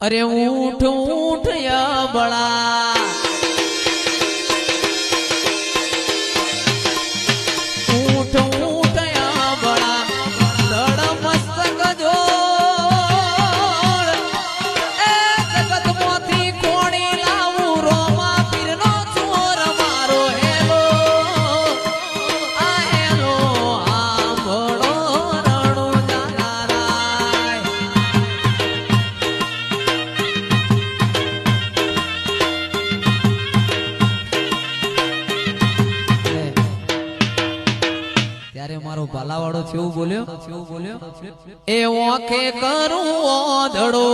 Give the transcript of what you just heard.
अरे ऊठ ऊठ या बड़ा ऊठ ऊठ या बड़ा धड़ मस्तक जोड़ ए जगत मोती कोणी लावू रोमा पीरनो चोर मारो हेलो आ हेलो आंबळो रणो जानाराय ત્યારે મારો ભાલાવાળો છેવું બોલ્યો એ ઓખે કરું ઓધડો